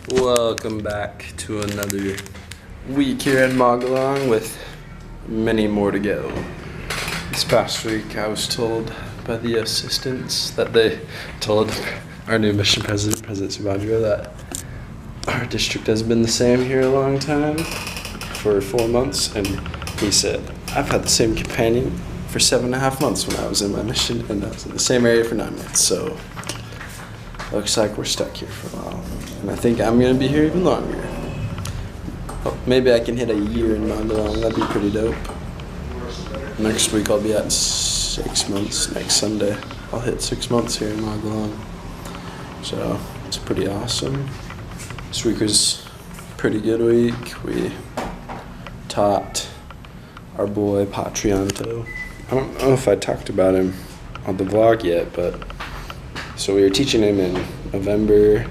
Welcome back to another week here in Magalong with many more to go. This past week I was told by the assistants that they told our new mission president, President Subhadra, that our district has been the same here a long time, for 4 months, and he said, I've had the same companion for 7.5 months when I was in my mission, and I was in the same area for 9 months, so looks like we're stuck here for a while. And I think I'm going to be here even longer. Oh, maybe I can hit a year in Magalong. That'd be pretty dope. Next week I'll be at 6 months. Next Sunday I'll hit 6 months here in Magalong. So it's pretty awesome. This week was a pretty good week. We taught our boy Patrianto. I don't know if I talked about him on the vlog yet, but so we were teaching him in November,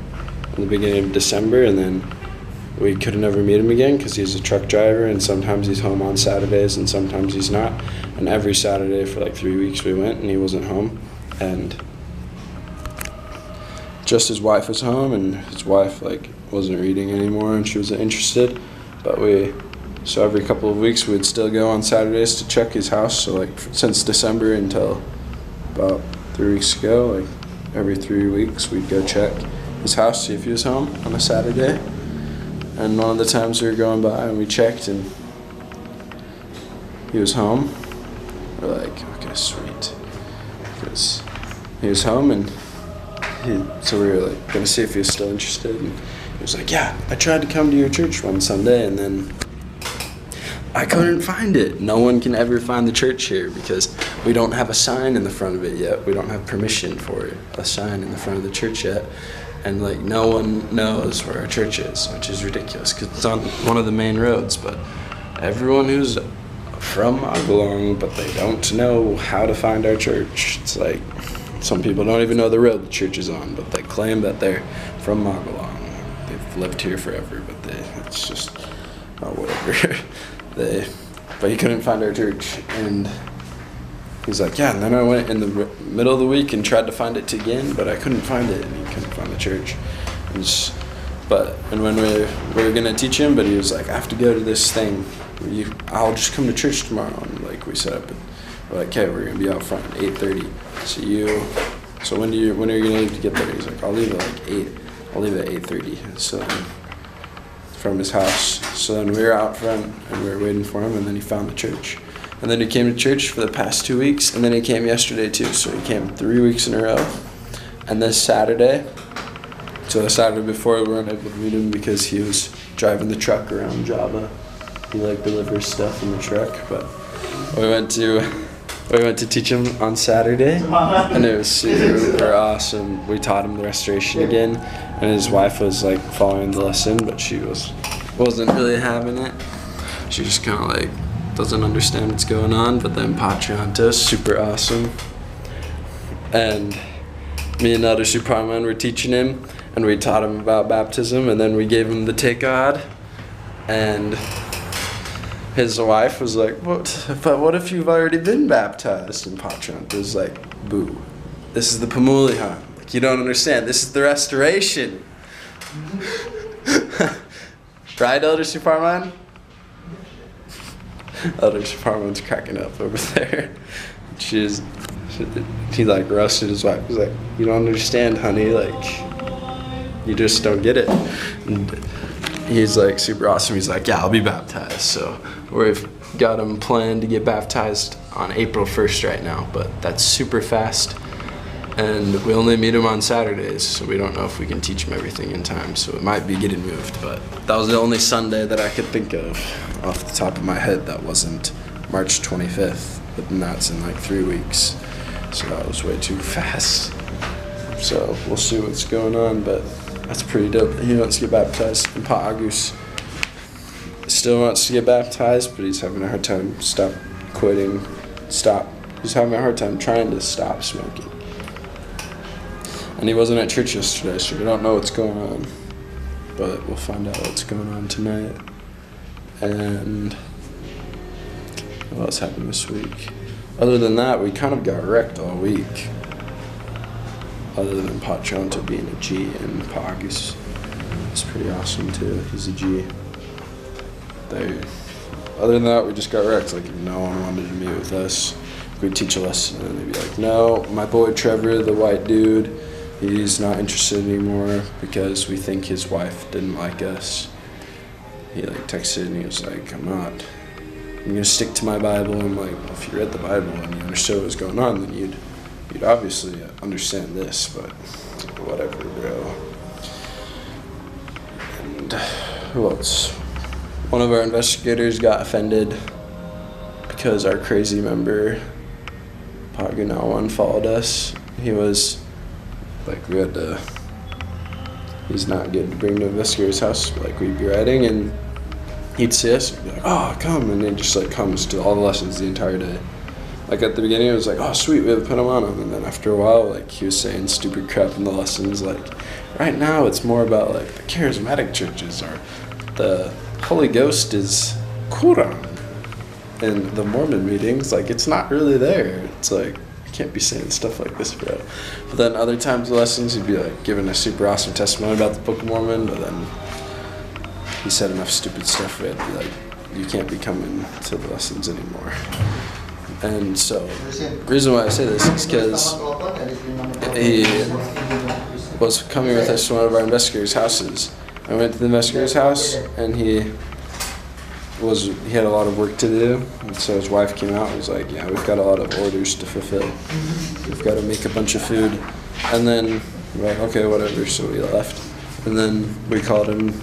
in the beginning of December, and then we could never meet him again because he's a truck driver, and sometimes he's home on Saturdays and sometimes he's not. And every Saturday for like 3 weeks we went and he wasn't home. And just his wife was home, and his wife like wasn't reading anymore and she wasn't interested. But so every couple of weeks we'd still go on Saturdays to check his house. So like since December until about 3 weeks ago, like every 3 weeks we'd go check his house, see if he was home on a Saturday. And one of the times we were going by and we checked and he was home. We're like, okay, sweet. Because he was home, and so we were like gonna see if he was still interested, and he was like, yeah, I tried to come to your church one Sunday and then I couldn't find it. No one can ever find the church here because we don't have a sign in the front of it yet. We don't have permission for a sign in the front of the church yet. And like no one knows where our church is, which is ridiculous because it's on one of the main roads. But everyone who's from Magalong, but they don't know how to find our church. It's like some people don't even know the road the church is on, but they claim that they're from Magalong. They've lived here forever, but it's just, oh, whatever. But he couldn't find our church, and he's like, yeah, and then I went in the middle of the week and tried to find it again, but I couldn't find it, and he couldn't find the church. And when we were gonna teach him, but he was like, I have to go to this thing. I'll just come to church tomorrow. And like we set up, and we're like, okay, we're gonna be out front at 8:30. So when are you gonna leave to get there? He's like, I'll leave at like 8. I'll leave at 8:30. So from his house. So then we were out front and we were waiting for him, and then he found the church. And then he came to church for the past 2 weeks, and then he came yesterday too. So he came 3 weeks in a row. And this Saturday, so the Saturday before, we weren't able to meet him because he was driving the truck around Java. He like delivers stuff in the truck. But we went to teach him on Saturday, and it was super awesome. We taught him the restoration again, and his wife was like following the lesson, but she wasn't really having it. She just kind of like doesn't understand what's going on. But then Patrianto's super awesome, and me and Elder Superman were teaching him, and we taught him about baptism, and then we gave him the Tekad, and his wife was like, what if you've already been baptized? And Patrianto was like, boo, this is the Pamulihan. Like, you don't understand, this is the restoration. Right, Elder Superman? Elder Superman's cracking up over there. He like roasted his wife. He's like, you don't understand, honey, like, you just don't get it. And he's like super awesome. He's like, yeah, I'll be baptized. So we've got him planned to get baptized on April 1st right now, but that's super fast. And we only meet him on Saturdays, so we don't know if we can teach him everything in time. So it might be getting moved, but that was the only Sunday that I could think of off the top of my head that wasn't March 25th, but then that's in like 3 weeks. So that was way too fast. So we'll see what's going on, but that's pretty dope. He wants to get baptized. And Pa Agus still wants to get baptized, but he's having a hard time He's having a hard time trying to stop smoking. And he wasn't at church yesterday, so we don't know what's going on. But we'll find out what's going on tonight. And what else happened this week? Other than that, we kind of got wrecked all week. Other than Patrianto being a G and Pa Agus It's pretty awesome too. He's a G. Other than that, we just got wrecked. Like, no one wanted to meet with us. We'd teach a lesson, and they'd be like, no, my boy Trevor, the white dude, he's not interested anymore because we think his wife didn't like us. He like texted and he was like, I'm gonna stick to my Bible. I'm like, well, if you read the Bible and you understood what was going on, then you'd obviously understand this, but whatever, bro. And who else? One of our investigators got offended because our crazy member, Paganawan, followed us. He was like, he's not good to bring to investigator's house. Like, we'd be writing and he'd see us and be like, oh, come. And he just like comes to all the lessons the entire day. Like at the beginning, it was like, oh, sweet, we have to put him on him. And then after a while, like he was saying stupid crap in the lessons. Like right now, it's more about like the charismatic churches or the Holy Ghost is Quran. And the Mormon meetings, like it's not really there. It's like, you can't be saying stuff like this, bro. But then other times the lessons, he'd be like giving a super awesome testimony about the Book of Mormon, but then he said enough stupid stuff where it'd be like, you can't be coming to the lessons anymore. And so, the reason why I say this is because he was coming with us to one of our investigators' houses. I went to the investigator's house, and he had a lot of work to do, and so his wife came out and was like, yeah, we've got a lot of orders to fulfill. We've got to make a bunch of food. And then we're like, okay, whatever, so we left. And then we called him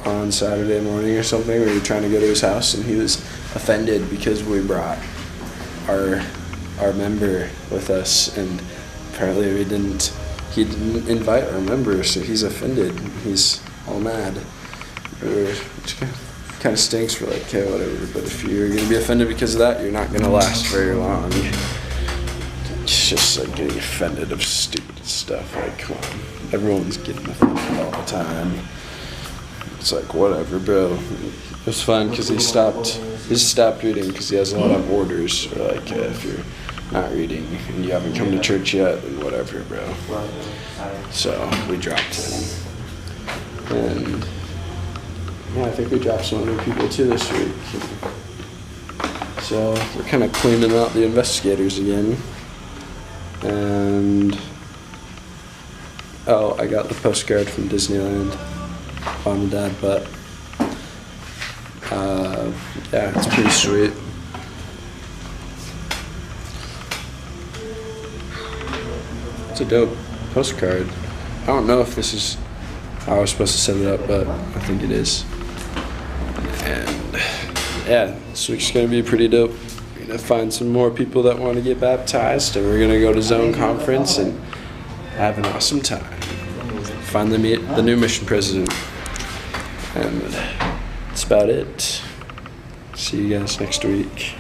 on Saturday morning or something. We were trying to go to his house, and he was offended because we brought our member with us, and apparently he didn't invite our member, so he's offended. He's all mad. Which kind of stinks. We're like, okay, whatever, but if you're going to be offended because of that, you're not going to last very long. It's just like getting offended of stupid stuff. Like, come on. Everyone's getting offended all the time. It's like, whatever, bro. It was fun because he stopped reading because he has a lot of orders. Or like, if you're not reading and you haven't come to church yet, then whatever, bro. So we dropped him. And yeah, I think we dropped some other people too this week. So we're kind of cleaning out the investigators again. And oh, I got the postcard from Disneyland. Mom and Dad, but yeah, it's pretty sweet. It's a dope postcard. I don't know if this is how I was supposed to set it up, but I think it is. And yeah, this week's gonna be pretty dope. We're gonna find some more people that want to get baptized, and we're gonna go to Zone Conference and have an awesome time. Finally meet the new mission president. And that's about it. See you guys next week.